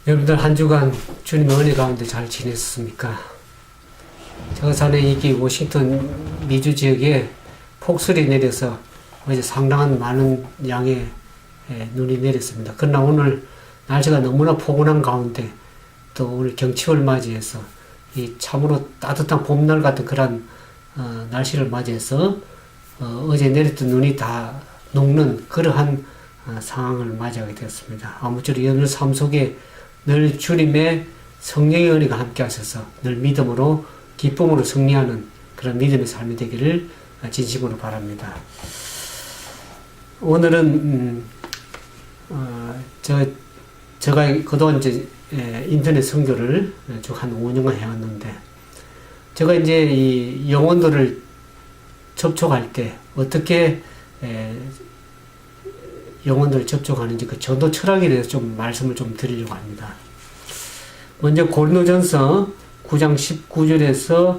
여러분들 한 주간 주님의 은혜 가운데 잘 지냈습니까? 제가 사는 이 워싱턴 미주 지역에 폭설이 내려서 어제 상당한 많은 양의 눈이 내렸습니다. 그러나 오늘 날씨가 너무나 포근한 가운데 또 오늘 경칩을 맞이해서 이 참으로 따뜻한 봄날 같은 그런 날씨를 맞이해서 어제 내렸던 눈이 다 녹는 그러한 상황을 맞이하게 되었습니다. 아무쪼록 오늘 삶 속에 늘 주님의 성령의 은혜가 함께 하셔서 늘 믿음으로 기쁨으로 승리하는 그런 믿음의 삶이 되기를 진심으로 바랍니다. 오늘은 제가 그동안 이제 인터넷 선교를 쭉 한 5년간 해왔는데 제가 이제 이 영혼들을 접촉할 때 어떻게 영혼들을 접촉하는지 그 전도 철학에 대해서 좀 말씀을 좀 드리려고 합니다. 먼저 고린도전서 9장 19절에서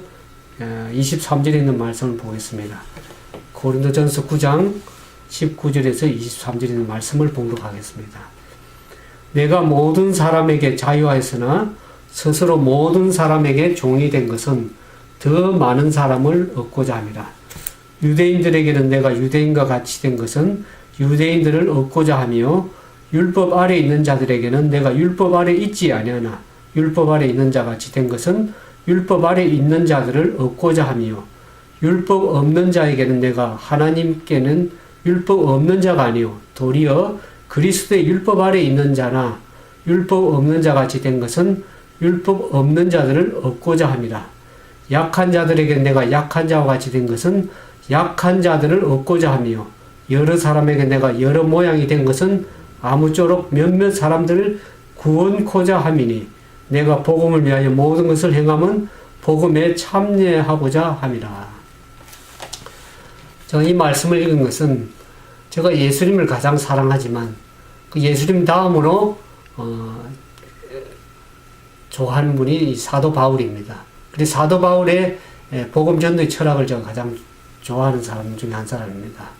23절에 있는 말씀을 보겠습니다. 고린도전서 9장 19절에서 23절에 있는 말씀을 보도록 하겠습니다. 내가 모든 사람에게 자유하였으나 스스로 모든 사람에게 종이 된 것은 더 많은 사람을 얻고자 함이라. 유대인들에게는 내가 유대인과 같이 된 것은 유대인들을 얻고자 하며 율법 아래 있는 자들에게는 내가 율법 아래 있지 아니하나 율법 아래 있는 자 같이 된 것은 율법 아래 있는 자들을 얻고자 하며 율법 없는 자에게는 내가 하나님께는 율법 없는 자가 아니요 도리어 그리스도의 율법 아래 있는 자나 율법 없는 자 같이 된 것은 율법 없는 자들을 얻고자 함이라. 약한 자들에게 내가 약한 자와 같이 된 것은 약한 자들을 얻고자 하며 여러 사람에게 내가 여러 모양이 된 것은 아무쪼록 몇몇 사람들을 구원코자 함이니 내가 복음을 위하여 모든 것을 행함은 복음에 참여하고자 함이라. 제가 이 말씀을 읽은 것은 제가 예수님을 가장 사랑하지만 그 예수님 다음으로 좋아하는 분이 사도 바울입니다. 그래서 사도 바울의 복음 전도의 철학을 제가 가장 좋아하는 사람 중에 한 사람입니다.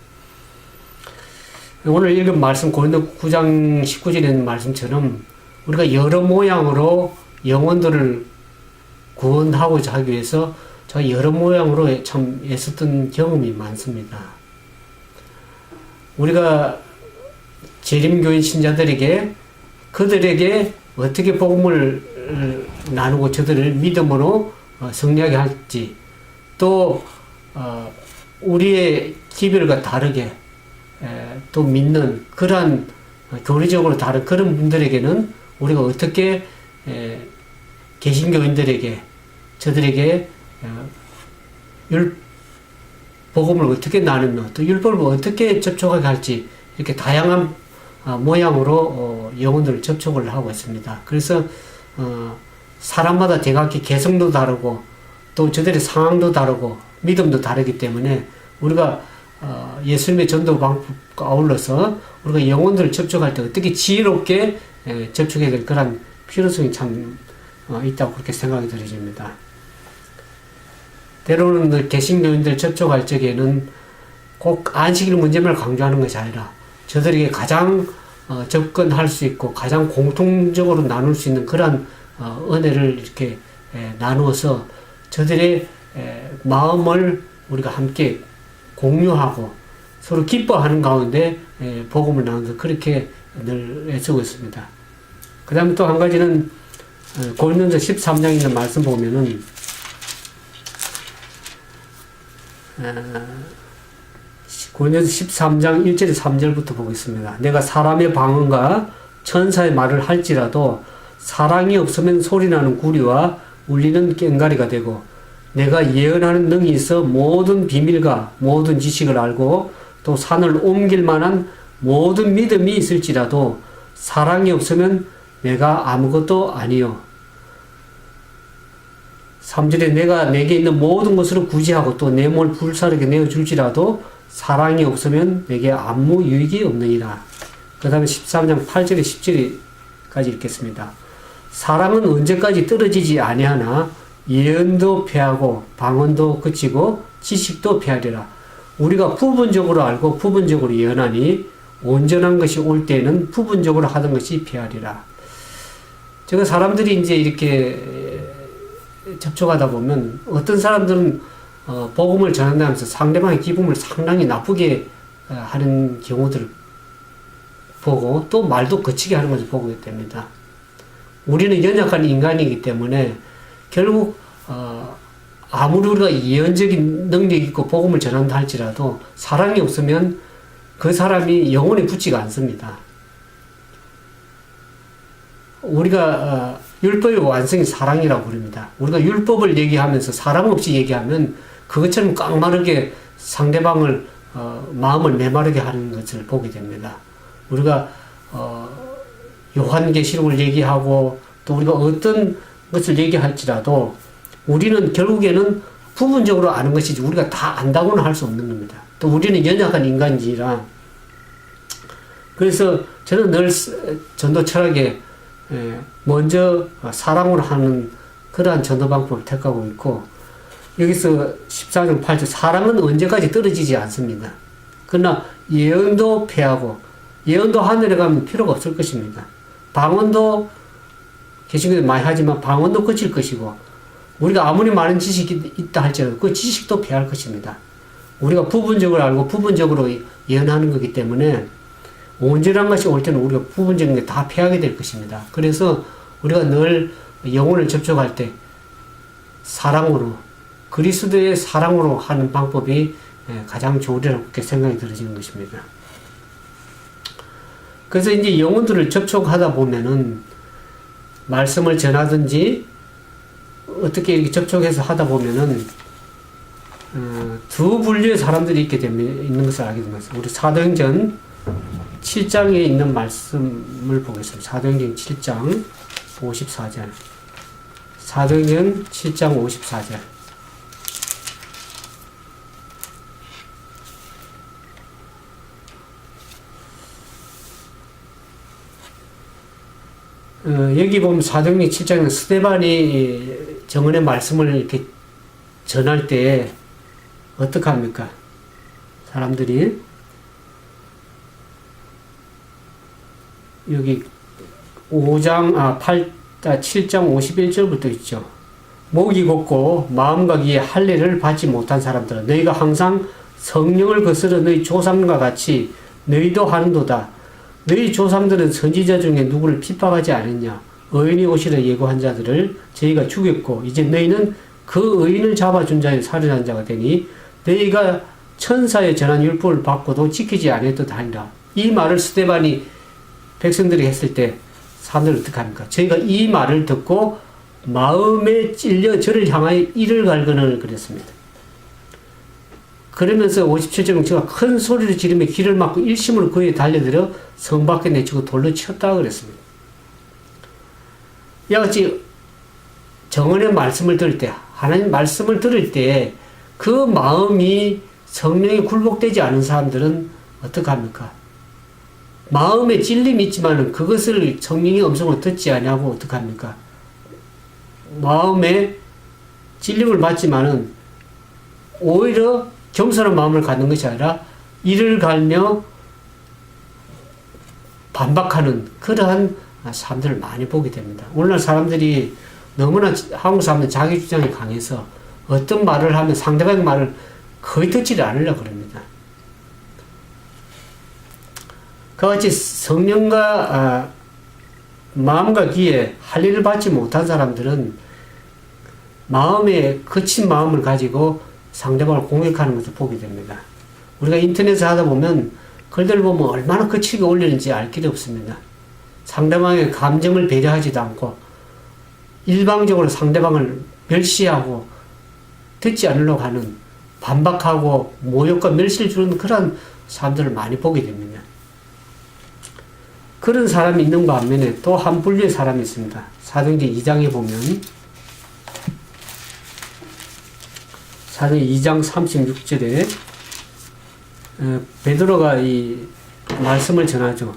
오늘 읽은 말씀 고린도 9장 19절에 있는 말씀처럼 우리가 여러 모양으로 영혼들을 구원하고자 하기 위해서 제가 여러 모양으로 참 애썼던 경험이 많습니다. 우리가 재림교인 신자들에게 그들에게 어떻게 복음을 나누고 저들을 믿음으로 승리하게 할지 또 우리의 기별과 다르게 또 믿는 그러한 교리적으로 다른 그런 분들에게는 우리가 어떻게 개신교인들에게 저들에게 복음을 어떻게 나누며 또 율법을 어떻게 접촉하게 할지 이렇게 다양한 모양으로 영혼들을 접촉을 하고 있습니다. 그래서 사람마다 제각기 개성도 다르고 또 저들의 상황도 다르고 믿음도 다르기 때문에 우리가 예수님의 전도 방법과 아울러서 우리가 영혼들을 접촉할 때 어떻게 지혜롭게 접촉해야 될 그런 필요성이 참 있다고 그렇게 생각이 들어집니다. 때로는 개신교인들 접촉할 적에는 꼭 안식일 문제만 강조하는 것이 아니라 저들에게 가장 접근할 수 있고 가장 공통적으로 나눌 수 있는 그런 은혜를 이렇게 나누어서 저들의 마음을 우리가 함께 공유하고 서로 기뻐하는 가운데 복음을 나누면서 그렇게 늘 애쓰고 있습니다. 그 다음에 또 한 가지는 고린도전서 13장에 있는 말씀 보면은 고린도전서 13장 1절에서 3절부터 보겠습니다. 내가 사람의 방언과 천사의 말을 할지라도 사랑이 없으면 소리나는 구리와 울리는 꽹과리가 되고 내가 예언하는 능이 있어 모든 비밀과 모든 지식을 알고 또 산을 옮길 만한 모든 믿음이 있을지라도 사랑이 없으면 내가 아무것도 아니요. 3절에 내가 내게 있는 모든 것으로 구제하고 또 내 몸을 불사르게 내어줄지라도 사랑이 없으면 내게 아무 유익이 없느니라. 그 다음에 13장 8절에 10절까지 읽겠습니다. 사랑은 언제까지 떨어지지 아니하나 예언도 패하고 방언도 그치고 지식도 패하리라. 우리가 부분적으로 알고 부분적으로 예언하니 온전한 것이 올 때에는 부분적으로 하던 것이 패하리라. 제가 사람들이 이제 이렇게 접촉하다 보면 어떤 사람들은 복음을 전한다면서 상대방의 기분을 상당히 나쁘게 하는 경우들을 보고 또 말도 거치게 하는 것을 보게 됩니다. 우리는 연약한 인간이기 때문에 결국 아무리 우리가 예언적인 능력이 있고 복음을 전한다 할지라도 사랑이 없으면 그 사람이 영혼에 붙지가 않습니다. 우리가 율법의 완성이 사랑이라고 부릅니다. 우리가 율법을 얘기하면서 사랑 없이 얘기하면 그것처럼 깡마르게 상대방을 마음을 메마르게 하는 것을 보게 됩니다. 우리가 요한계시록을 얘기하고 또 우리가 어떤 것을 얘기할지라도 우리는 결국에는 부분적으로 아는 것이지 우리가 다 안다고는 할 수 없는 겁니다. 또 우리는 연약한 인간이라 그래서 저는 늘 전도 철학에 먼저 사랑으로 하는 그러한 전도 방법을 택하고 있고 여기서 14장 8절 사랑은 언제까지 떨어지지 않습니다. 그러나 예언도 패하고 예언도 하늘에 가면 필요가 없을 것입니다. 방언도 계시록에 많이 하지만 방언도 그칠 것이고 우리가 아무리 많은 지식이 있다 할지라도 그 지식도 패할 것입니다. 우리가 부분적으로 알고 부분적으로 예언하는 거기 때문에 온전한 것이 올 때는 우리가 부분적인 게 다 패하게 될 것입니다. 그래서 우리가 늘 영혼을 접촉할 때 사랑으로 그리스도의 사랑으로 하는 방법이 가장 좋으리라고 그렇게 생각이 들어지는 것입니다. 그래서 이제 영혼들을 접촉하다 보면은 말씀을 전하든지 어떻게 이렇게 접촉해서 하다 보면은 두 분류의 사람들이 있는 것을 알게 됩니다. 우리 사도행전 7장에 있는 말씀을 보겠습니다. 사도행전 7장 54절. 사도행전 7장 54절. 여기 보면 사도행전 7장에 스데반이 정언의 말씀을 이렇게 전할 때 어떻게 합니까? 사람들이 여기 7장 51절부터 있죠. 목이 곧고 마음과 귀에 할례를 받지 못한 사람들아 너희가 항상 성령을 거스러 너희 조상과 같이 너희도 하는도다. 너희 조상들은 선지자 중에 누구를 핍박하지 않았냐. 의인이 오시려 예고한 자들을 저희가 죽였고 이제 너희는 그 의인을 잡아준 자의 살인한 자가 되니 너희가 천사의 전한 율법을 받고도 지키지 않았듯 하니라. 이 말을 스데반이 백성들이 했을 때 사람들은 어떻게 합니까? 저희가 이 말을 듣고 마음에 찔려 저를 향하여 이를 갈거늘 그랬습니다. 그러면서 57절 제가 큰 소리를 지르며 길을 막고 일심으로 그에 달려들어 성 밖에 내치고 돌로 쳤다 그랬습니다. 이와 같이 정언의 말씀을 들을 때 하나님 말씀을 들을 때 그 마음이 성령에 굴복되지 않은 사람들은 어떻게 합니까? 마음에 찔림이 있지만은 그것을 성령의 음성을 듣지 아니하고 어떻게 합니까? 마음에 찔림을 받지만은 오히려 겸손한 마음을 갖는 것이 아니라 이를 갈며 반박하는 그러한 사람들을 많이 보게 됩니다. 오늘날 사람들이 너무나 한국 사람들 자기 주장이 강해서 어떤 말을 하면 상대방의 말을 거의 듣지를 않으려고 합니다. 그같이 성령과 마음과 귀에 할례를 받지 못한 사람들은 마음에 거친 마음을 가지고 상대방을 공격하는 것을 보게 됩니다. 우리가 인터넷에 하다 보면 글들 보면 얼마나 거칠게 올리는지 알 길이 없습니다. 상대방의 감정을 배려하지도 않고 일방적으로 상대방을 멸시하고 듣지 않으려고 하는 반박하고 모욕과 멸시를 주는 그런 사람들을 많이 보게 됩니다. 그런 사람이 있는 반면에 또 한 분류의 사람이 있습니다. 사도행전 2장에 보면 사도행전 2장 36절에 베드로가 이 말씀을 전하죠.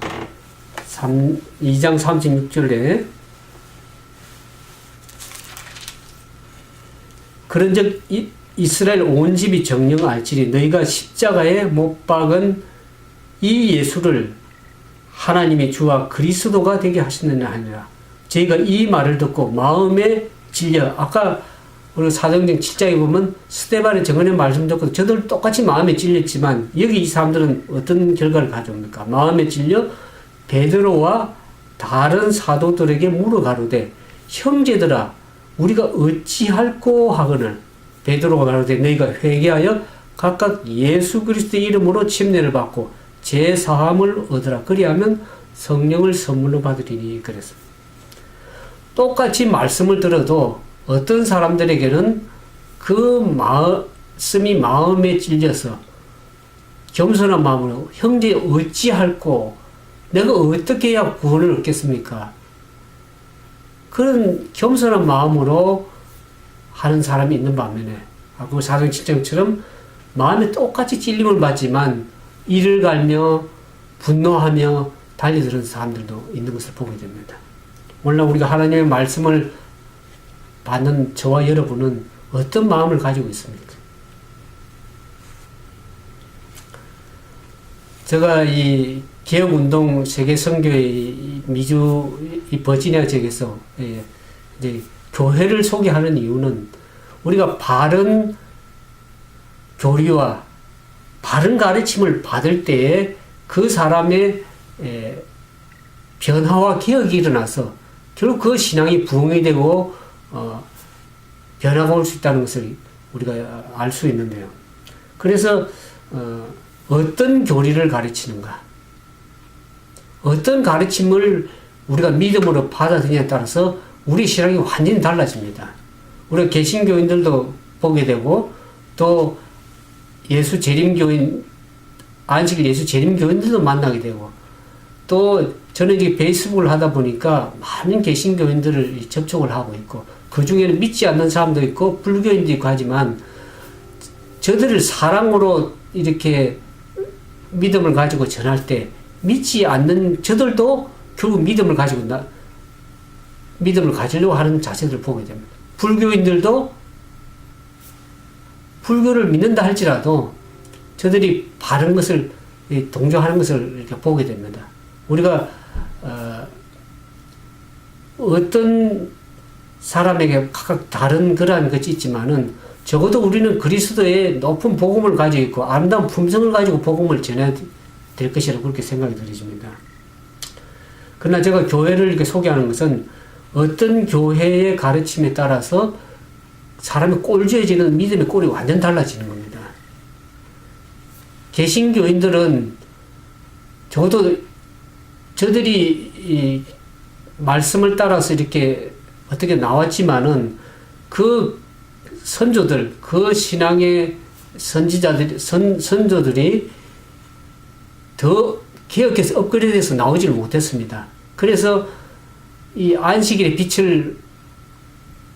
2장 36절에 그런즉 이스라엘 온 집이 정령 알지니 너희가 십자가에 못 박은 이 예수를 하나님의 주와 그리스도가 되게 하시느냐 하니라. 저희가 이 말을 듣고 마음에 질려. 아까 우리 사도행전 7장에 보면 스데반의 증언의 말씀 듣고 저들 똑같이 마음에 찔렸지만 여기 이 사람들은 어떤 결과를 가져옵니까? 마음에 찔려 베드로와 다른 사도들에게 물어가로되 형제들아 우리가 어찌할꼬 하거늘 베드로가 가로되 너희가 회개하여 각각 예수 그리스도의 이름으로 침례를 받고 제 사함을 얻으라. 그리하면 성령을 선물로 받으리니 그랬습니다. 똑같이 말씀을 들어도 어떤 사람들에게는 그 말씀이 마음에 찔려서 겸손한 마음으로 형제 어찌할꼬 내가 어떻게 해야 구원을 얻겠습니까? 그런 겸손한 마음으로 하는 사람이 있는 반면에 그 사도행 7장처럼 마음에 똑같이 찔림을 받지만 이를 갈며 분노하며 달려드는 사람들도 있는 것을 보게 됩니다. 오늘 우리가 하나님의 말씀을 받는 저와 여러분은 어떤 마음을 가지고 있습니까? 제가 이 개혁운동 세계선교회 미주 이 버지니아 지역에서 이제 교회를 소개하는 이유는 우리가 바른 교리와 바른 가르침을 받을 때에 그 사람의 변화와 개혁이 일어나서 결국 그 신앙이 부흥이 되고 변화가 올 수 있다는 것을 우리가 알 수 있는데요. 그래서 어떤 교리를 가르치는가, 어떤 가르침을 우리가 믿음으로 받아들이냐에 따라서 우리 신앙이 완전히 달라집니다. 우리가 개신교인들도 보게 되고 또 예수 재림교인, 안식일 예수 재림교인들도 만나게 되고 또 저는 이제 페이스북을 하다 보니까 많은 개신교인들을 접촉을 하고 있고 그 중에는 믿지 않는 사람도 있고 불교인도 있고 하지만 저들을 사랑으로 이렇게 믿음을 가지고 전할 때 믿지 않는 저들도 결국 믿음을 가지려고 하는 자세들을 보게 됩니다. 불교인들도 불교를 믿는다 할지라도 저들이 바른 것을 동조하는 것을 이렇게 보게 됩니다. 우리가 어떤 사람에게 각각 다른 그러한 것이 있지만은 적어도 우리는 그리스도의 높은 복음을 가지고 있고 아름다운 품성을 가지고 복음을 전해야 될 것이라고 그렇게 생각이 들어집니다. 그러나 제가 교회를 이렇게 소개하는 것은 어떤 교회의 가르침에 따라서 사람이 꼴죄해지는 믿음의 꼴이 완전 달라지는 겁니다. 개신교인들은 적어도 저들이 이 말씀을 따라서 이렇게 어떻게 나왔지만은 그 선조들, 그 신앙의 선조들이 더 개혁해서 업그레이드해서 나오지를 못했습니다. 그래서 이 안식일의 빛을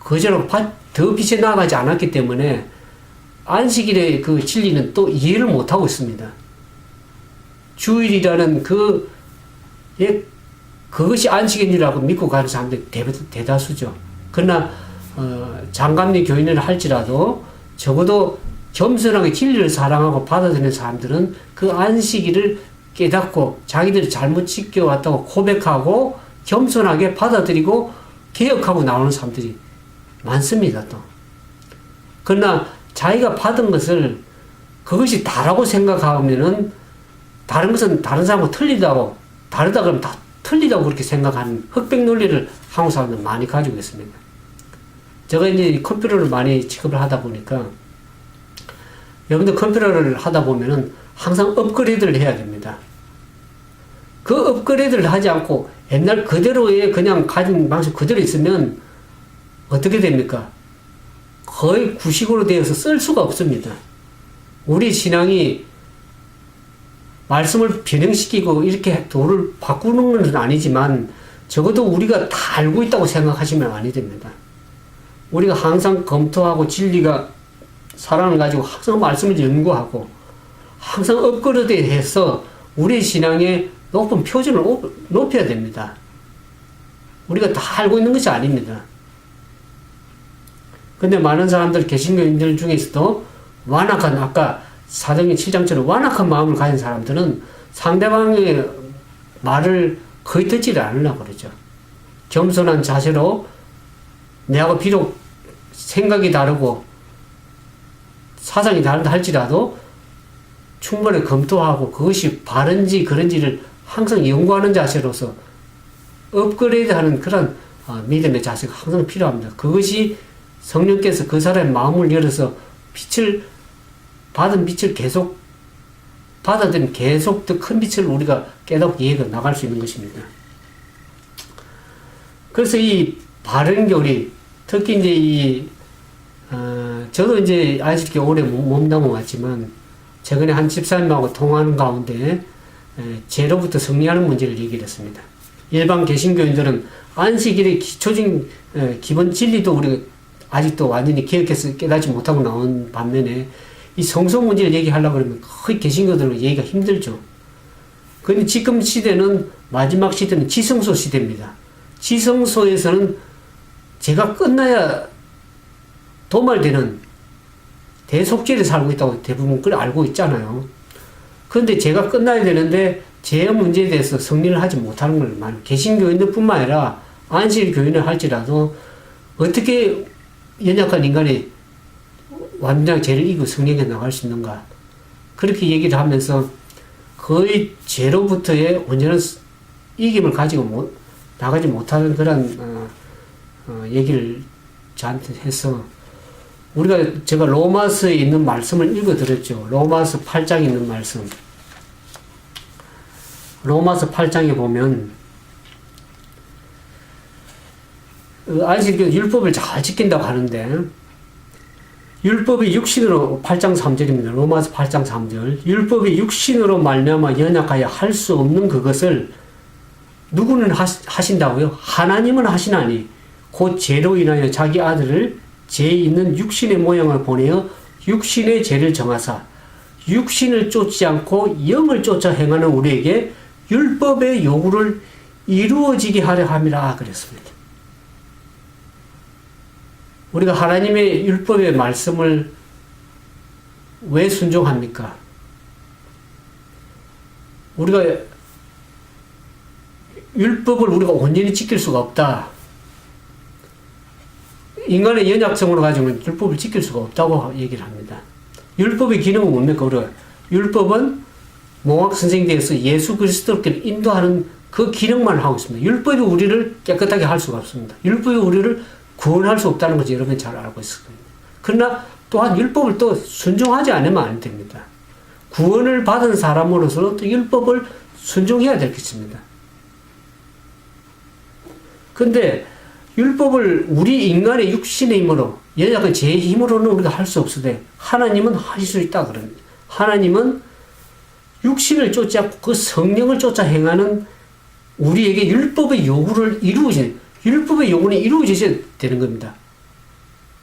거저로 더 빛에 나가지 않았기 때문에 안식일의 그 진리는 또 이해를 못하고 있습니다. 주일이라는 그것이 안식일이라고 믿고 가는 사람들이 대다수죠. 그러나 장감리 교인을 할지라도 적어도 겸손하게 진리를 사랑하고 받아들이는 사람들은 그 안식일을 깨닫고 자기들이 잘못 지켜왔다고 고백하고 겸손하게 받아들이고 개혁하고 나오는 사람들이 많습니다. 또 그러나 자기가 받은 것을 그것이 다라고 생각하면은 다른 것은 다른 사람과 틀리다고 다르다 그러면 다 틀리다고 그렇게 생각하는 흑백 논리를 한국 사람들 많이 가지고 있습니다. 제가 이제 컴퓨터를 많이 직업을 하다 보니까 여러분들 컴퓨터를 하다 보면은 항상 업그레이드를 해야 됩니다. 그 업그레이드를 하지 않고 옛날 그대로의 그냥 가진 방식 그대로 있으면 어떻게 됩니까? 거의 구식으로 되어서 쓸 수가 없습니다. 우리 신앙이 말씀을 변형시키고 이렇게 도를 바꾸는 건 아니지만 적어도 우리가 다 알고 있다고 생각하시면 아니 됩니다. 우리가 항상 검토하고 진리가 사랑을 가지고 항상 말씀을 연구하고 항상 업그레이드해서 우리 신앙의 높은 표준을 높여야 됩니다. 우리가 다 알고 있는 것이 아닙니다. 근데 많은 사람들, 개신교인들 중에서도 완악한, 아까 사도행전 7장처럼 완악한 마음을 가진 사람들은 상대방의 말을 거의 듣지를 않으려고 그러죠. 겸손한 자세로 내하고 비록 생각이 다르고 사상이 다르다 할지라도 충분히 검토하고 그것이 바른지 그런지를 항상 연구하는 자세로서 업그레이드하는 그런 믿음의 자세가 항상 필요합니다. 그것이 성령께서 그 사람의 마음을 열어서 받은 빛을 계속 받아들인 계속 더 큰 빛을 우리가 깨닫고 이해가 나갈 수 있는 것입니다. 그래서 이 바른 교리, 특히 이제 저도 이제 아직 오래 몸담아 왔지만 최근에 한 집사님하고 통화하는 가운데 죄로부터 승리하는 문제를 얘기를 했습니다. 일반 개신교인들은 안식일의 기초적인 기본 진리도 우리가 아직도 완전히 기억해서 깨닫지 못하고 나온 반면에 이 성소 문제를 얘기하려고 그러면 거의 개신교들은 얘기가 힘들죠. 그런데 지금 시대는 마지막 시대는 지성소 시대입니다. 지성소에서는 죄가 끝나야 도말되는 대속죄를 살고 있다고 대부분 그걸 알고 있잖아요. 그런데 죄가 끝나야 되는데 죄의 문제에 대해서 승리를 하지 못하는 걸 많은 개신교인들 뿐만 아니라 안식 교인을 할지라도 어떻게 연약한 인간이 완전히 죄를 이기고 승리해 나갈 수 있는가. 그렇게 얘기를 하면서 거의 죄로부터의 온전한 이김을 가지고 나가지 못하는 그런 얘기를 저한테 해서 제가 로마서에 있는 말씀을 읽어드렸죠. 로마서 8장에 있는 말씀. 로마서 8장에 보면 안식일 율법을 잘 지킨다고 하는데 율법이 육신으로 8장 3절입니다. 로마서 8장 3절. 율법이 육신으로 말미암아 연약하여 할 수 없는 그것을 누구는 하신다고요? 하나님은 하시나니 곧 죄로 인하여 자기 아들을 죄 있는 육신의 모양을 보내어 육신의 죄를 정하사 육신을 쫓지 않고 영을 쫓아 행하는 우리에게 율법의 요구를 이루어지게 하려 함이라 그랬습니다. 우리가 하나님의 율법의 말씀을 왜 순종합니까? 우리가 율법을 우리가 온전히 지킬 수가 없다. 인간의 연약성으로 가지고는 율법을 지킬 수가 없다고 얘기를 합니다. 율법의 기능은 뭡니까? 우리가 율법은 몽학 선생님께서 예수 그리스도를 인도하는 그 기능만 하고 있습니다. 율법이 우리를 깨끗하게 할 수가 없습니다. 율법이 우리를 구원할 수 없다는 것을 여러분 잘 알고 있을 겁니다. 그러나 또한 율법을 또 순종하지 않으면 안 됩니다. 구원을 받은 사람으로서는 또 율법을 순종해야 될 것입니다. 근데 율법을 우리 인간의 육신의 힘으로, 연약한 죄의 힘으로는 우리가 할 수 없으되 하나님은 하실 수 있다 그럽니다. 하나님은 육신을 쫓지 않고 그 성령을 쫓아 행하는 우리에게 율법의 요구를 율법의 요구는 이루어져야 되는 겁니다.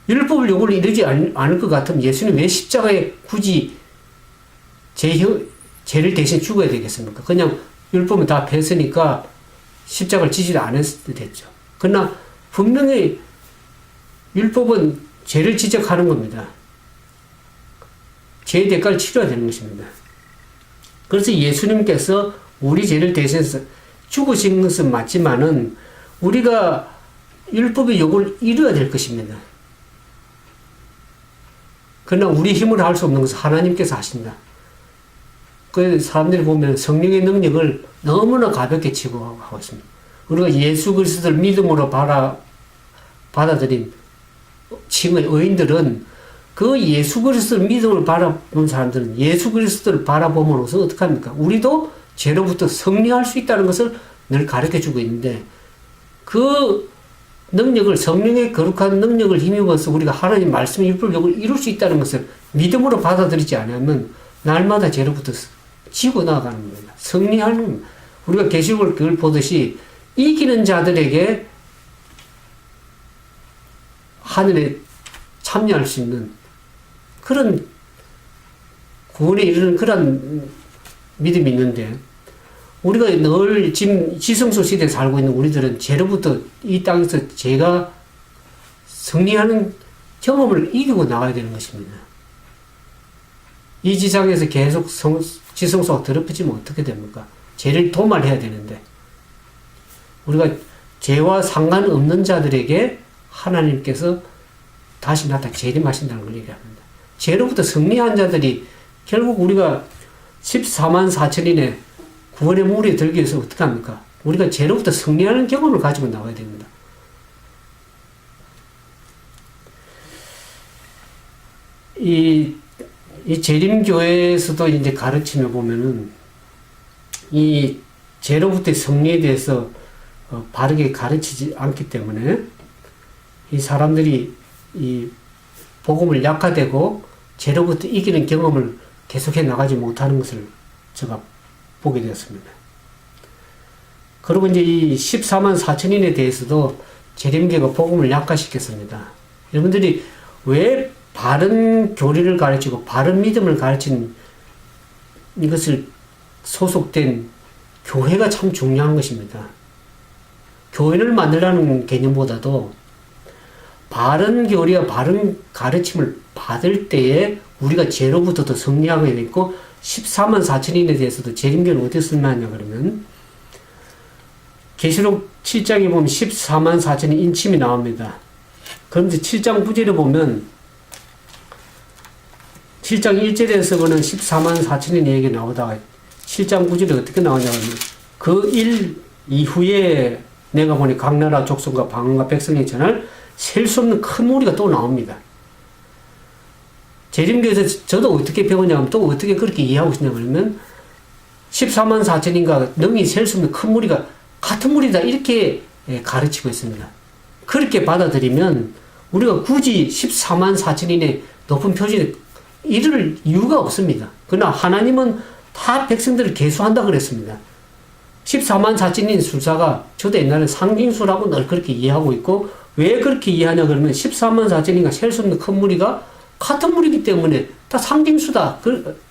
율법의 요구를 이루지 않을 것 같으면 예수님 왜 십자가에 굳이 죄를 대신 죽어야 되겠습니까? 그냥 율법은 다 뺐으니까 십자가를 지지도 않았을 때 됐죠. 그러나 분명히 율법은 죄를 지적하는 겁니다. 죄의 대가를 치러야 되는 것입니다. 그래서 예수님께서 우리 죄를 대신해서 죽으신 것은 맞지만은 우리가 율법의 요구를 이루어야 될 것입니다. 그러나 우리 힘으로 할 수 없는 것은 하나님께서 하신다. 그 사람들이 보면 성령의 능력을 너무나 가볍게 치부하고 있습니다. 우리가 예수 그리스도를 믿음으로 받아들인 칭의 의인들은 그 예수 그리스도를 믿음으로 바라본 사람들은 예수 그리스도를 바라봄으로써 어떻게 합니까? 우리도 죄로부터 승리할 수 있다는 것을 늘 가르쳐 주고 있는데 그 능력을 성령의 거룩한 능력을 힘입어서 우리가 하나님 말씀의 율법을 이룰 수 있다는 것을 믿음으로 받아들이지 않으면 날마다 죄로부터 지고 나아가는 겁니다. 승리하는 겁니다. 우리가 계시록을 그걸 보듯이 이기는 자들에게 하늘에 참여할 수 있는 그런 구원에 이르는 그런 믿음이 있는데 우리가 늘 지금 지성소 시대에 살고 있는 우리들은 죄로부터 이 땅에서 죄가 승리하는 경험을 이기고 나가야 되는 것입니다. 이 지상에서 계속 지성소가 더럽혀지면 어떻게 됩니까? 죄를 도말해야 되는데 우리가 죄와 상관없는 자들에게 하나님께서 다시 나타나 재림하신다는 걸 얘기합니다. 죄로부터 승리한 자들이 결국 우리가 14만 4천인의 구원의 물에 들기 위해서 어떻게 합니까? 우리가 죄로부터 승리하는 경험을 가지고 나와야 됩니다. 이 재림교회에서도 이제 가르침을 보면은 이 죄로부터의 승리에 대해서 바르게 가르치지 않기 때문에 이 사람들이 이 복음을 약화되고 죄로부터 이기는 경험을 계속해 나가지 못하는 것을 제가 보게 되었습니다. 그리고 이제 이 14만 4천인에 대해서도 재림교가 복음을 약화시켰습니다. 여러분들이 왜 바른 교리를 가르치고 바른 믿음을 가르친 이것을 소속된 교회가 참 중요한 것입니다. 교회를 만들라는 개념보다도 바른 교리와 바른 가르침을 받을 때에 우리가 죄로부터 더 승리하게 됐고 14만 4천인에 대해서도 재림교는 어떻게 설명하냐 그러면 계시록 7장에 보면 14만 4천의 인침이 나옵니다. 그런데 7장 9절에 보면 7장 1절에서는 14만 4천의 얘기 나오다가 7장 9절에 어떻게 나오냐면 그 일 이후에 내가 보니 각 나라 족속과 방언과 백성이 전할 셀 수 없는 큰 무리가 또 나옵니다. 재림교에서 저도 어떻게 배우냐면 또 어떻게 그렇게 이해하고 있냐 그러면 14만 4천인가 능히 셀 수 없는 큰 무리가 같은 무리다 이렇게 가르치고 있습니다. 그렇게 받아들이면 우리가 굳이 14만 4천인의 높은 표준에 이를 이유가 없습니다. 그러나 하나님은 다 백성들을 계수한다 그랬습니다. 14만 4천인 술사가 저도 옛날에 상징수라고 늘 그렇게 이해하고 있고 왜 그렇게 이해하냐 그러면 14만 4천인가 셀 수 없는 큰 무리가 같은 무리이기 때문에 다 상징수다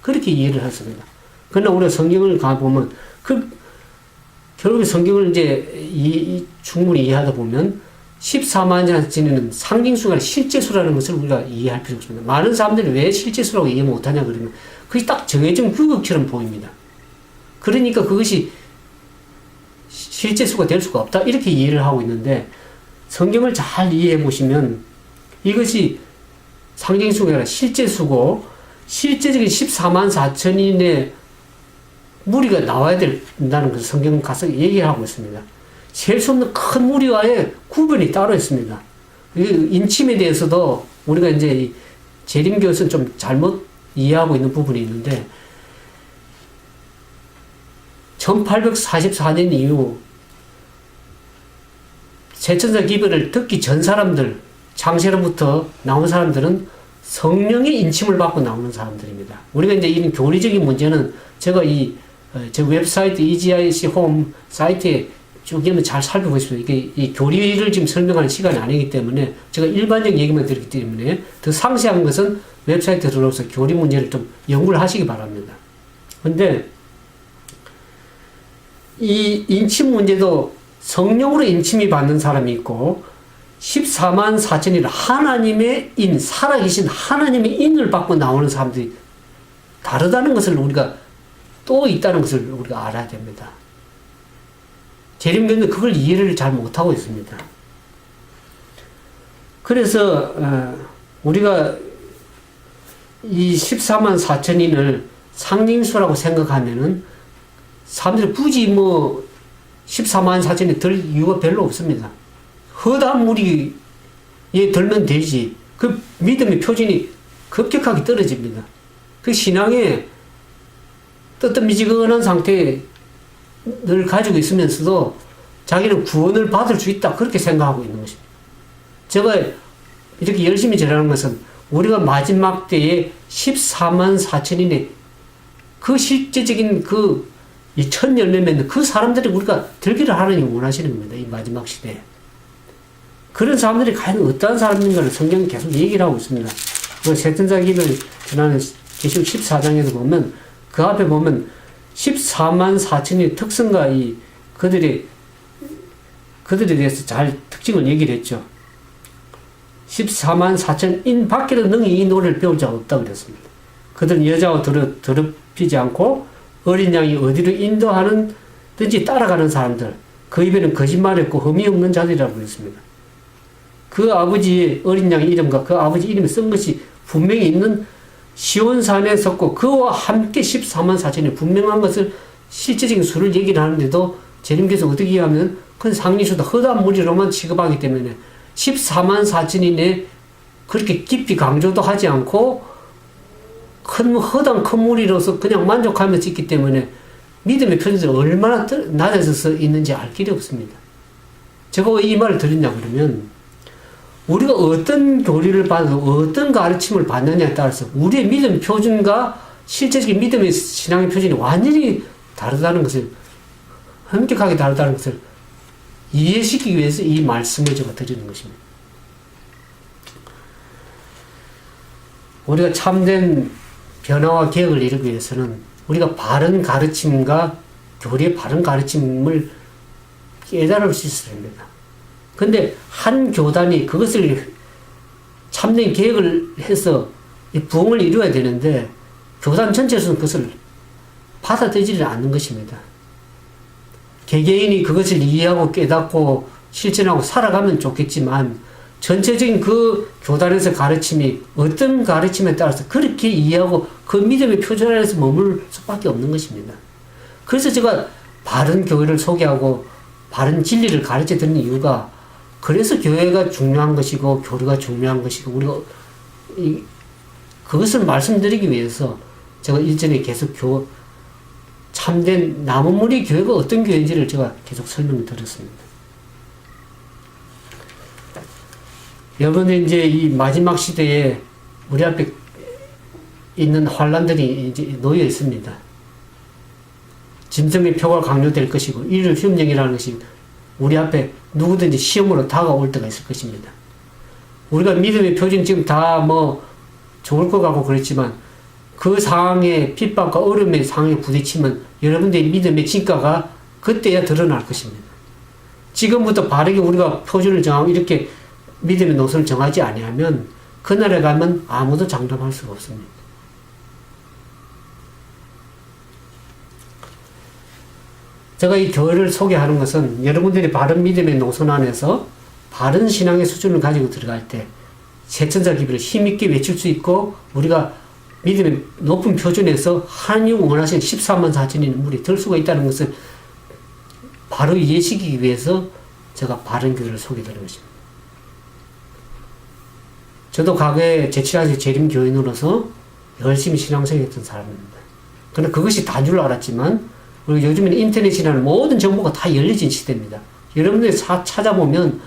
그렇게 이해를 했습니다. 그러나 우리가 성경을 가보면 결국에 성경을 이제 충분히 이해하다 보면 14만 4천인은 상징수가 아니라 실제수라는 것을 우리가 이해할 필요가 있습니다. 많은 사람들이 왜 실제수라고 이해 못하냐 그러면 그것이 딱 정해진 규격처럼 보입니다. 그러니까 그것이 실제수가 될 수가 없다 이렇게 이해를 하고 있는데 성경을 잘 이해해 보시면 이것이 상징수가 아니라 실제수고 실제적인 14만 4천인의 무리가 나와야 된다는 것을 성경은 가서 얘기하고 있습니다. 셀 수 없는 큰 무리와의 구분이 따로 있습니다. 인침에 대해서도 우리가 이제 재림교에서는 좀 잘못 이해하고 있는 부분이 있는데 1844년 이후 세천사 기별을 듣기 전 사람들, 창세로부터 나온 사람들은 성령의 인침을 받고 나오는 사람들입니다. 우리가 이제 이런 교리적인 문제는 제가 제 웹사이트 EGIC 홈 사이트에 쭉 잘 살펴보겠습니다. 이게 이 교리를 지금 설명하는 시간이 아니기 때문에 제가 일반적인 얘기만 드리기 때문에 더 상세한 것은 웹사이트에 들어오셔서 교리 문제를 좀 연구를 하시기 바랍니다. 근데 이 인침 문제도 성령으로 인침이 받는 사람이 있고 14만 4천이라 하나님의 인, 살아계신 하나님의 인을 받고 나오는 사람들이 다르다는 것을 우리가 또 있다는 것을 우리가 알아야 됩니다. 재림교는 그걸 이해를 잘 못하고 있습니다. 그래서 우리가 이 14만 4천인을 상징수라고 생각하면은 사람들이 굳이 14만 4천에 들 이유가 별로 없습니다. 허다한 무리에 들면 되지. 그 믿음의 표준이 급격하게 떨어집니다. 그 신앙에 뜨뜻미지근한 상태에 늘 가지고 있으면서도 자기는 구원을 받을 수 있다. 그렇게 생각하고 있는 것입니다. 제가 이렇게 열심히 전하는 것은 우리가 마지막 때에 14만 4천인의 그 실제적인 이 첫 열매 맺는 그 사람들이 우리가 들기를 하나님이 원하시는 겁니다. 이 마지막 시대에. 그런 사람들이 과연 어떠한 사람인가를 성경은 계속 얘기를 하고 있습니다. 세천사 기도를 전하는 계시록 14장에서 보면 그 앞에 보면 14만 4천의 특성과 그들에 대해서 잘 특징을 얘기를 했죠. 14만 4천인 밖에도 능히 이 노래를 배울 자가 없다고 그랬습니다. 그들은 여자와 더럽히지 않고 어린 양이 어디로 인도하는든지 따라가는 사람들, 그 입에는 거짓말했고 흠이 없는 자들이라고 그랬습니다. 그 아버지의 어린 양 이름과 그 아버지 이름을 쓴 것이 분명히 있는 시온산에 섰고 그와 함께 14만 4천이 분명한 것을 실제적인 수를 얘기를 하는데도 재림께서 어떻게 하면 큰 상리수다 허다한 무리로만 취급하기 때문에 14만 4천인에 그렇게 깊이 강조도 하지 않고 허다한 큰 무리로서 그냥 만족하면서 있기 때문에 믿음의 표준들이 얼마나 낮아져서 있는지 알 길이 없습니다. 제가 왜 이 말을 드렸냐 그러면 우리가 어떤 교리를 받아서 어떤 가르침을 받느냐에 따라서 우리의 믿음 표준과 실제적인 믿음의 신앙의 표준이 완전히 다르다는 것을 엄격하게 다르다는 것을 이해시키기 위해서 이 말씀을 제가 드리는 것입니다. 우리가 참된 변화와 개혁을 이루기 위해서는 우리가 바른 가르침과 교리의 바른 가르침을 깨달을 수 있어야 됩니다. 근데 한 교단이 그것을 참된 개혁을 해서 부흥을 이루어야 되는데 교단 전체에서는 그것을 받아들이지 않는 것입니다. 개개인이 그것을 이해하고 깨닫고 실천하고 살아가면 좋겠지만 전체적인 그 교단에서 가르침이 어떤 가르침에 따라서 그렇게 이해하고 그 믿음의 표준 안에서 머물 수밖에 없는 것입니다. 그래서 제가 바른 교회를 소개하고 바른 진리를 가르쳐 드리는 이유가 그래서 교회가 중요한 것이고 교리가 중요한 것이고 우리가 그것을 말씀드리기 위해서 제가 일전에 계속 참된 나무무리 교회가 어떤 교회인지를 제가 계속 설명을 드렸습니다. 여러분들 이제 이 마지막 시대에 우리 앞에 있는 환란들이 이제 놓여 있습니다. 짐승의 표가 강요될 것이고 일일 흉령이라는 것이 우리 앞에 누구든지 시험으로 다가올 때가 있을 것입니다. 우리가 믿음의 표준 지금 다 좋을 것 같고 그랬지만 그 상황에 핍박과 어려움의 상황에 부딪히면 여러분들의 믿음의 진가가 그때야 드러날 것입니다. 지금부터 바르게 우리가 표준을 정하고 이렇게 믿음의 노선을 정하지 아니하면 그날에 가면 아무도 장담할 수가 없습니다. 제가 이 교회를 소개하는 것은 여러분들이 바른 믿음의 노선 안에서 바른 신앙의 수준을 가지고 들어갈 때 세천자 기별을 힘있게 외칠 수 있고 우리가 믿음의 높은 표준에서 하나님 원하시는 14만 4천인 물이 들 수가 있다는 것을 바로 이해시키기 위해서 제가 바른 교회를 소개드리는 것입니다. 저도 과거에 제7화지 재림교인으로서 열심히 신앙생활했던 사람입니다. 그러나 그것이 다인 줄 알았지만 그리고 요즘에는 인터넷이라는 모든 정보가 다 열려진 시대입니다. 여러분들이 찾아보면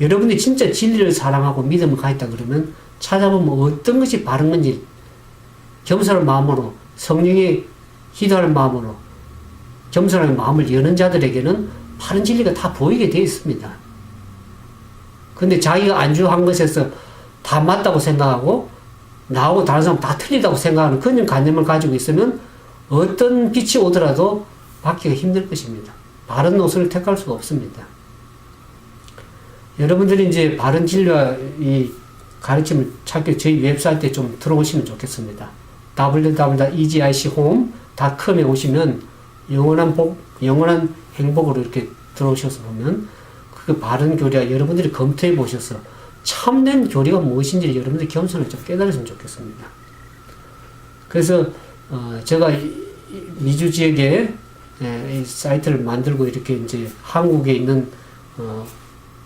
여러분들이 진짜 진리를 사랑하고 믿음을 가졌다 그러면 찾아보면 어떤 것이 바른 건지 겸손한 마음으로 성령의 기도하는 마음으로 겸손한 마음을 여는 자들에게는 바른 진리가 다 보이게 되어 있습니다. 근데 자기가 안주한 것에서 다 맞다고 생각하고 나하고 다른 사람 다 틀리다고 생각하는 그런 관념을 가지고 있으면 어떤 빛이 오더라도 받기가 힘들 것입니다. 바른 노선을 택할 수가 없습니다. 여러분들이 이제 바른 진리와 이 가르침을 찾기 저희 웹사이트에 좀 들어오시면 좋겠습니다. www.egichome.com에 오시면 영원한 행복으로 이렇게 들어오셔서 보면 그 바른 교리와 여러분들이 검토해 보셔서 참된 교리가 무엇인지 여러분들이 겸손을 좀 깨달으시면 좋겠습니다. 그래서 제가 미주 지역에 이 사이트를 만들고 이렇게 이제 한국에 있는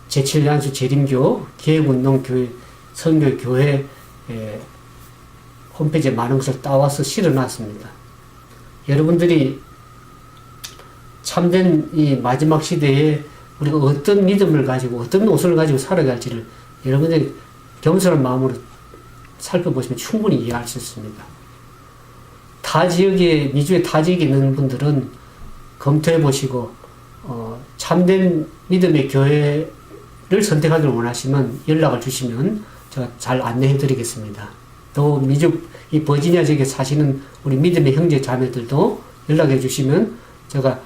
제7야수 재림교 기획운동교회 선교교회 홈페이지에 많은 것을 따와서 실어놨습니다. 여러분들이 참된 이 마지막 시대에 우리가 어떤 믿음을 가지고 어떤 노선을 가지고 살아갈지를 여러분들이 겸손한 마음으로 살펴보시면 충분히 이해할 수 있습니다. 미주의 타 지역에 있는 분들은 검토해 보시고 참된 믿음의 교회를 선택하기를 원하시면 연락을 주시면 제가 잘 안내해 드리겠습니다. 또 미주 이 버지니아 지역에 사시는 우리 믿음의 형제 자매들도 연락해 주시면 제가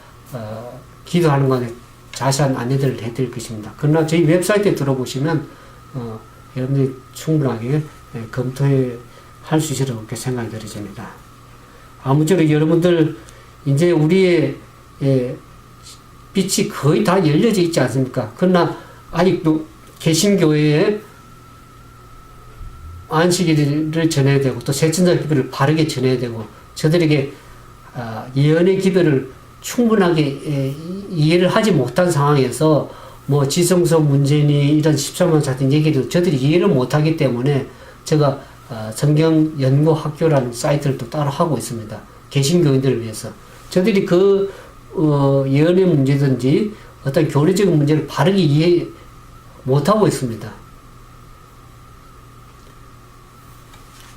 기도하는 것에 자세한 안내들을 해드릴 것입니다. 그러나 저희 웹사이트에 들어보시면 여러분들이 충분하게 검토해 할 수 있으리라고 그렇게 생각이 들어집니다. 아무쪼록 여러분들 이제 우리의 빛이 거의 다 열려져 있지 않습니까? 그러나 아직도 개신교회에 안식일을 전해야 되고 또 새천사 기별을 바르게 전해야 되고 저들에게 예언의 기별을 충분하게 이해를 하지 못한 상황에서 뭐 지성소 문제니 이런 13만 같은 얘기도 저들이 이해를 못하기 때문에 제가 성경 연구 학교라는 사이트를 또 따로 하고 있습니다. 개신교인들을 위해서 저들이 그 예언의 문제든지 어떤 교리적인 문제를 바르게 이해 못하고 있습니다.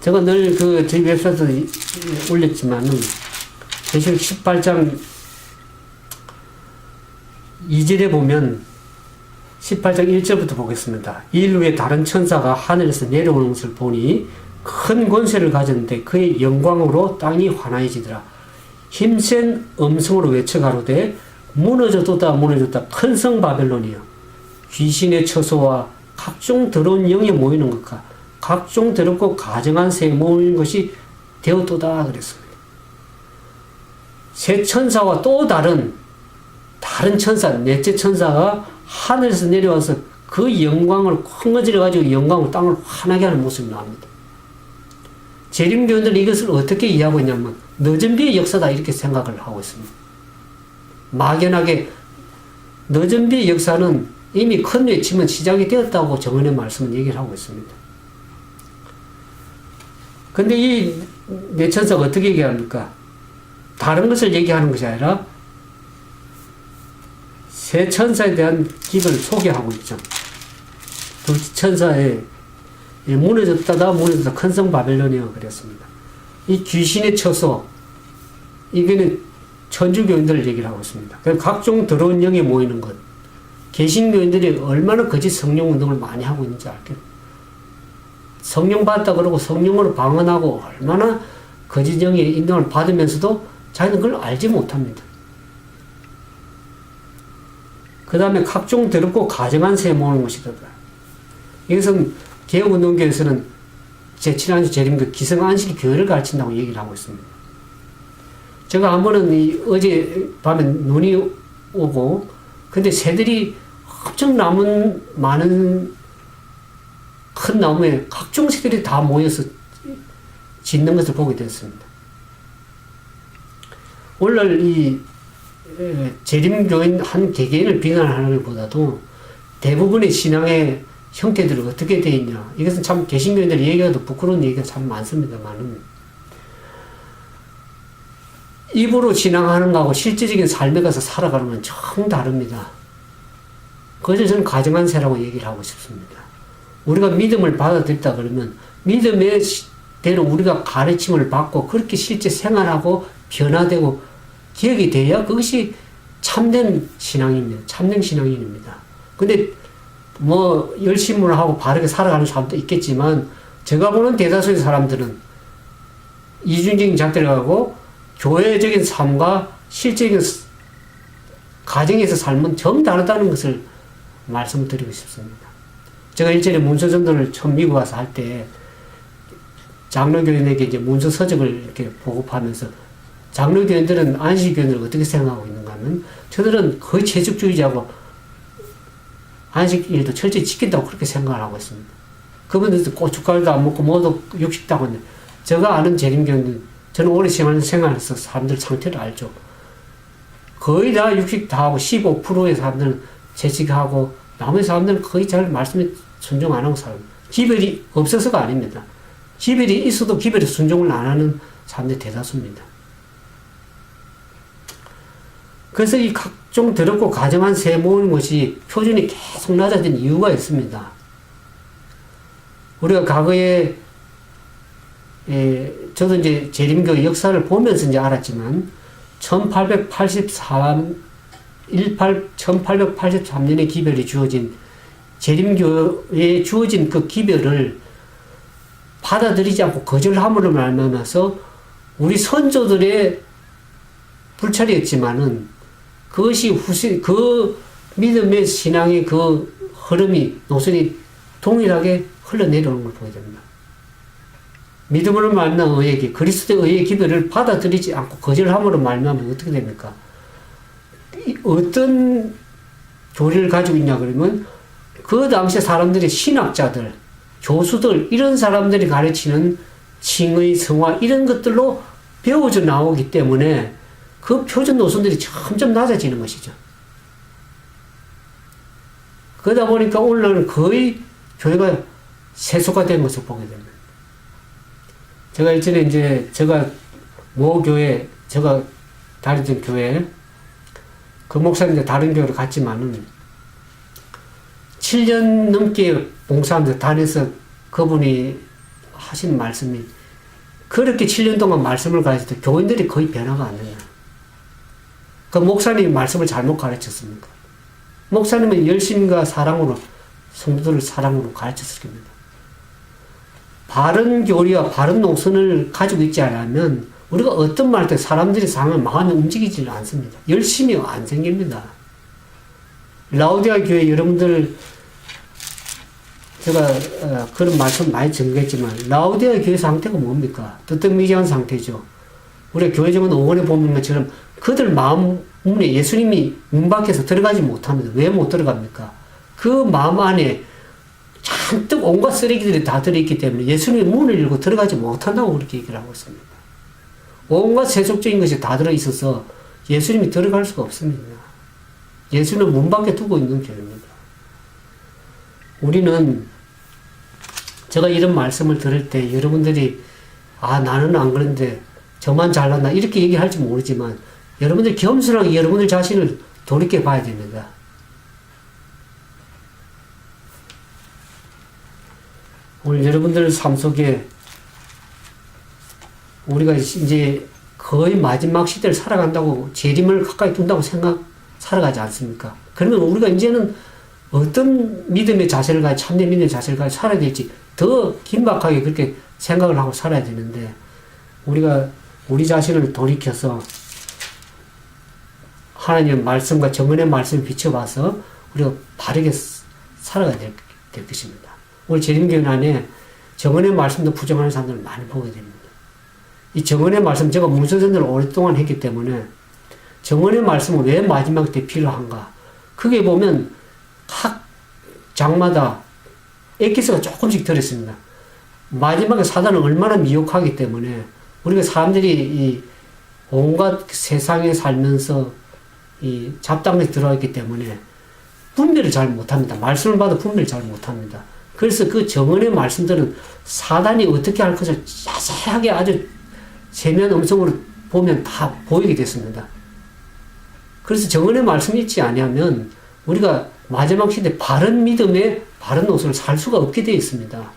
제가 늘 저희 웹사이트에 올렸지만은 계시록 18장 2절에 보면 18장 1절부터 보겠습니다. 이일 후에 다른 천사가 하늘에서 내려오는 것을 보니 큰 권세를 가졌는데 그의 영광으로 땅이 환하여지더라. 힘센 음성으로 외쳐가로되 무너졌도다 무너졌다 큰 성 바벨론이여 귀신의 처소와 각종 더러운 영이 모이는 것과 각종 더럽고 가증한 새 모이는 것이 되었도다 그랬습니다. 새 천사와 또 다른 천사, 넷째 천사가 하늘에서 내려와서 그 영광을 콩어지려 가지고 영광으로 땅을 환하게 하는 모습이 나옵니다. 재림교인들은 이것을 어떻게 이해하고 있냐면 늦은 비의 역사다 이렇게 생각을 하고 있습니다. 막연하게 늦은 비의 역사는 이미 큰 외침은 시작이 되었다고 정언의 말씀은 얘기를 하고 있습니다. 근데 이 네 천사가 어떻게 얘기합니까? 다른 것을 얘기하는 것이 아니라 세 천사에 대한 기별을 소개하고 있죠. 둘째 천사에 무너졌다다 무너졌다 큰 성 바벨론이여 그랬습니다. 이 귀신의 처소 이거는 천주교인들을 얘기를 하고 있습니다. 각종 더러운 영이 모이는 것 개신교인들이 얼마나 거짓 성령 운동을 많이 하고 있는지 알겠죠. 성령 받았다 그러고 성령으로 방언하고 얼마나 거짓 영의 인도를 받으면서도 자기는 그걸 알지 못합니다. 그 다음에 각종 더럽고 가증한 새 모으는 것이다. 이것은 개혁운동교에서는 제7안식 재림교 기성안식 교회를 가르친다고 얘기를 하고 있습니다. 제가 한 번은 어제 밤에 눈이 오고 근데 새들이 엄청 많은 큰 나무에 각종 새들이 다 모여서 짖는 것을 보게 됐습니다. 오늘 이 재림교인 한 개개인을 비난하는 것보다도 대부분의 신앙의 형태들이 어떻게 되어 있냐. 이것은 참 개신교인들이 얘기해도 부끄러운 얘기가 참 많습니다만은 입으로 신앙하는 거하고 실제적인 삶에 가서 살아가는 건 정 다릅니다. 그래서 저는 가증한 새라고 얘기를 하고 싶습니다. 우리가 믿음을 받아들였다 그러면 믿음의 대로 우리가 가르침을 받고 그렇게 실제 생활하고 변화되고 기억이 돼야 그것이 참된 신앙입니다. 참된 신앙인입니다. 근데 뭐 열심을 하고 바르게 살아가는 사람도 있겠지만 제가 보는 대다수의 사람들은 이중적인 잣대를 가고 교회적인 삶과 실제적인 가정에서 삶은 정 다르다는 것을 말씀을 드리고 싶습니다. 제가 일전에 문서 전도를 처음 미국 와서 할 때 장로교인에게 이제 문서 서적을 이렇게 보급하면서 장로교인들은 안식교인들을 어떻게 생각하고 있는가 하면 저들은 거의 채식주의자고 안식일도 철저히 지킨다고 그렇게 생각을 하고 있습니다. 그분들도 고춧가루도 안 먹고 모두 육식도 하고 있는데 제가 아는 재림교인들 저는 오래 생활해서 사람들 상태를 알죠. 거의 다 육식 다 하고 15%의 사람들은 채식하고 나머지 사람들은 거의 잘 말씀에 순종 안 하고 살아요. 기별이 없어서가 아닙니다. 기별이 있어도 기별에 순종을 안 하는 사람들이 대다수입니다. 그래서 이 각종 더럽고 가증한 새 모으는 것이 표준이 계속 낮아진 이유가 있습니다. 우리가 과거에 저도 이제 재림교 역사를 보면서 이제 알았지만 1883년에 기별이 주어진 재림교에 주어진 그 기별을 받아들이지 않고 거절함으로 말미암아서 우리 선조들의 불찰이었지만은 그것이 그 믿음의 신앙의 그 흐름이 노선이 동일하게 흘러내려오는 걸 보게 됩니다. 믿음으로 말미암아 의에게 그리스도의 의의 기별을 받아들이지 않고 거절함으로 말미암아 어떻게 됩니까? 어떤 교리를 가지고 있냐 그러면 그 당시 사람들이 신학자들, 교수들 이런 사람들이 가르치는 칭의, 성화 이런 것들로 배워져 나오기 때문에 그 표준 노선들이 점점 낮아지는 것이죠. 그러다 보니까 오늘날은 거의 교회가 세속화된 것을 보게 됩니다. 제가 이전에 이제 제가 모 교회, 제가 다니던 교회, 그 목사님들 다른 교회로 갔지만은 7년 넘게 봉사하면서 다녀서 그분이 하신 말씀이 그렇게 7년 동안 말씀을 가르칠 때 교인들이 거의 변화가 안 된다. 그 목사님이 말씀을 잘못 가르쳤습니까? 목사님은 열심과 사랑으로 성도들을 사랑으로 가르쳤을 겁니다. 바른 교리와 바른 노선을 가지고 있지 않으면 우리가 어떤 말 때 사람들이 상하면 마음이 움직이지 않습니다. 열심히 안 생깁니다. 라오디아 교회 여러분들 제가 그런 말씀 많이 전개했지만 라오디아 교회 상태가 뭡니까? 뜨뜻미지한 상태죠. 우리가 교회정은 5권에 보는 것처럼 그들 마음 문에 예수님이 문 밖에서 들어가지 못합니다. 왜 못 들어갑니까? 그 마음 안에 잔뜩 온갖 쓰레기들이 다 들어있기 때문에 예수님이 문을 열고 들어가지 못한다고 그렇게 얘기를 하고 있습니다. 온갖 세속적인 것이 다 들어있어서 예수님이 들어갈 수가 없습니다. 예수는 문 밖에 두고 있는 교회입니다. 우리는 제가 이런 말씀을 들을 때 여러분들이 나는 안 그런데 저만 잘났나 이렇게 얘기할지 모르지만 여러분들 겸손하게 여러분들 자신을 돌이켜 봐야 됩니다. 오늘 여러분들 삶 속에 우리가 이제 거의 마지막 시대를 살아간다고 재림을 가까이 둔다고 살아가지 않습니까? 그러면 우리가 이제는 어떤 믿음의 자세를 가지고 참된 믿음의 자세를 가지고 살아야 될지 더 긴박하게 그렇게 생각을 하고 살아야 되는데 우리가 우리 자신을 돌이켜서 하나님의 말씀과 정언의 말씀을 비춰봐서 우리가 바르게 살아가야 될 것입니다. 오늘 재림교회 안에 정언의 말씀도 부정하는 사람들을 많이 보게 됩니다. 이 정언의 말씀 제가 문서전도를 오랫동안 했기 때문에 정언의 말씀은 왜 마지막 때 필요한가? 크게 보면 각 장마다 엑기스가 조금씩 들었습니다. 마지막에 사단은 얼마나 미혹하기 때문에 우리가 사람들이 이 온갖 세상에 살면서 이 잡담에 들어있기 때문에 분별을 잘 못합니다. 말씀을 봐도 분별을 잘 못합니다. 그래서 그 정언의 말씀들은 사단이 어떻게 할 것을 자세하게 아주 세면 음성으로 보면 다 보이게 됐습니다. 그래서 정언의 말씀이 있지 아니하면 우리가 마지막 시대 바른 믿음의 바른 노선을 살 수가 없게 되어 있습니다.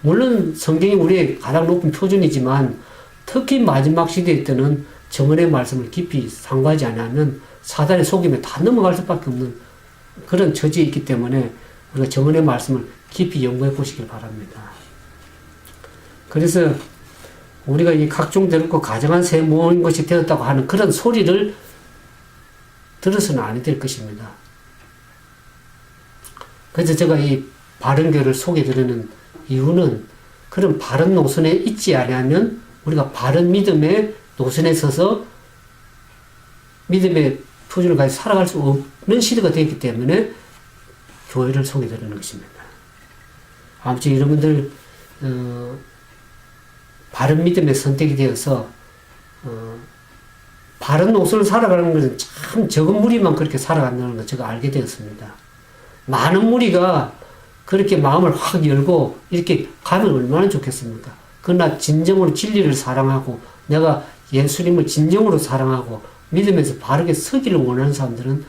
물론 성경이 우리의 가장 높은 표준이지만 특히 마지막 시대에 때는 정언의 말씀을 깊이 상고하지 않으면 사단의 속임에 다 넘어갈 수밖에 없는 그런 처지에 있기 때문에 우리가 정언의 말씀을 깊이 연구해 보시길 바랍니다. 그래서 우리가 이 각종 더럽고 가정한 새 모인 것이 되었다고 하는 그런 소리를 들어서는 안 될 것입니다. 그래서 제가 이 바른 교를 소개드리는 이유는 그런 바른 노선에 있지 않으면 우리가 바른 믿음의 노선에 서서 믿음의 표준을 가지고 살아갈 수 없는 시대가 되었기 때문에 교회를 소개드리는 것입니다. 아무튼 여러분들 바른 믿음의 선택이 되어서 바른 노선을 살아가는 것은 참 적은 무리만 그렇게 살아간다는 걸 제가 알게 되었습니다. 많은 무리가 그렇게 마음을 확 열고 이렇게 가면 얼마나 좋겠습니까? 그러나 진정으로 진리를 사랑하고 내가 예수님을 진정으로 사랑하고 믿음에서 바르게 서기를 원하는 사람들은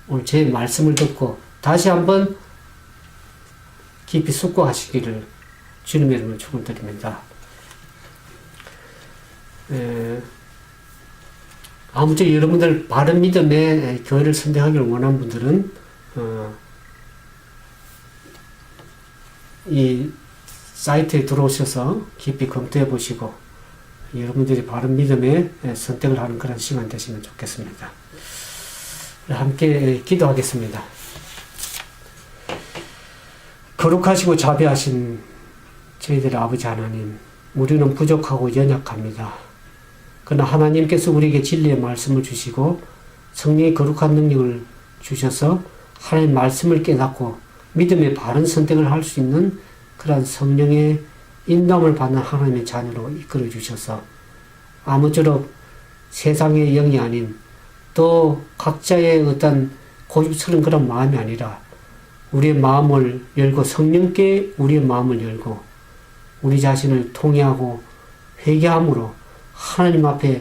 오늘 제 말씀을 듣고 다시 한번 깊이 숙고하시기를 주님의 이름으로 축원드립니다. 아무튼 여러분들 바른 믿음의 교회를 선택하기를 원하는 분들은 이 사이트에 들어오셔서 깊이 검토해 보시고 여러분들이 바른 믿음의 선택을 하는 그런 시간 되시면 좋겠습니다. 함께 기도하겠습니다. 거룩하시고 자비하신 저희들의 아버지 하나님, 우리는 부족하고 연약합니다. 그러나 하나님께서 우리에게 진리의 말씀을 주시고 성령의 거룩한 능력을 주셔서 하나님의 말씀을 깨닫고 믿음의 바른 선택을 할 수 있는 그러한 성령의 인도함을 받는 하나님의 자녀로 이끌어 주셔서 아무쪼록 세상의 영이 아닌 또 각자의 어떤 고집스러운 그런 마음이 아니라 우리의 마음을 열고 성령께 우리의 마음을 열고 우리 자신을 통회하고 회개함으로 하나님 앞에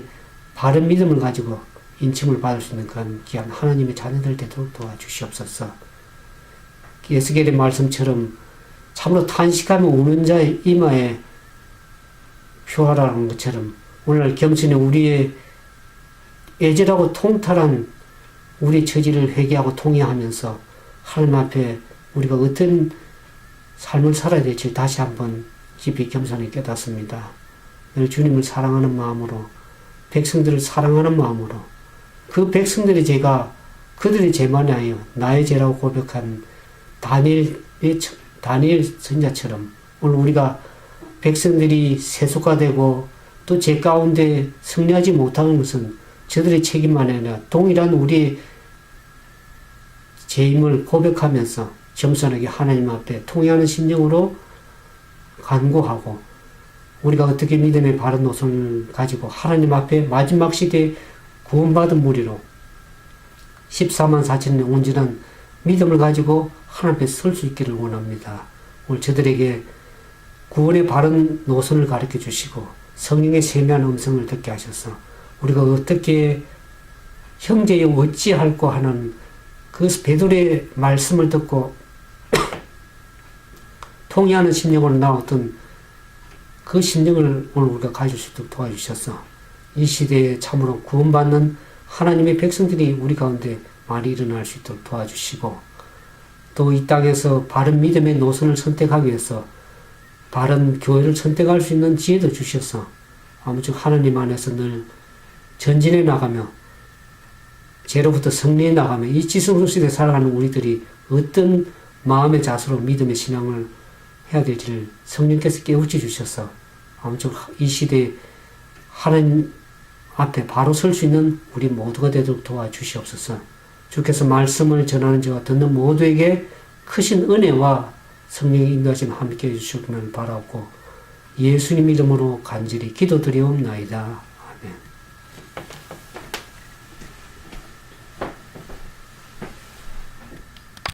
바른 믿음을 가지고 인침을 받을 수 있는 그런 귀한 하나님의 자녀들 되도록 도와주시옵소서. 에스겔의 말씀처럼 참으로 탄식하며 우는 자의 이마에 표하라는 것처럼 오늘 경전에 우리의 애절하고 통탈한 우리 처지를 회개하고 통회하면서 하나님 앞에 우리가 어떤 삶을 살아야 될지 다시 한번 깊이 겸손히 깨닫습니다. 늘 주님을 사랑하는 마음으로 백성들을 사랑하는 마음으로 그 백성들의 죄가 그들의 죄만이 아니요 나의 죄라고 고백한 다니엘 선자처럼 오늘 우리가 백성들이 세속화되고 또 죄 가운데 승리하지 못하는 것은 저들의 책임만 아니라 동일한 우리의 죄임을 고백하면서 겸손하게 하나님 앞에 통회하는 심령으로 간구하고 우리가 어떻게 믿음의 바른 노선을 가지고 하나님 앞에 마지막 시대에 구원받은 무리로 14만 4천의 온전한 믿음을 가지고 하나님 앞에 설 수 있기를 원합니다. 오늘 저들에게 구원의 바른 노선을 가르쳐 주시고 성령의 세미한 음성을 듣게 하셔서 우리가 어떻게 형제여 어찌할꼬 하는 그 베드로의 말씀을 듣고 통회하는 심령으로 나왔던 그 심령을 오늘 우리가 가질 수 있도록 도와주셔서 이 시대에 참으로 구원받는 하나님의 백성들이 우리 가운데 많이 일어날 수 있도록 도와주시고 또 이 땅에서 바른 믿음의 노선을 선택하기 위해서 바른 교회를 선택할 수 있는 지혜도 주셔서 아무쪼록 하나님 안에서 늘 전진해 나가며 죄로부터 승리해 나가며 이 지성소 시대에 살아가는 우리들이 어떤 마음의 자세로 믿음의 신앙을 해야 될지를 성령께서 깨우쳐 주셔서 아무쪼록 이 시대에 하나님 앞에 바로 설 수 있는 우리 모두가 되도록 도와주시옵소서. 주께서 말씀을 전하는 자와 듣는 모두에게 크신 은혜와 성령의 인도하심 함께 해주시기를 바라고 예수님 이름으로 간절히 기도드리옵나이다.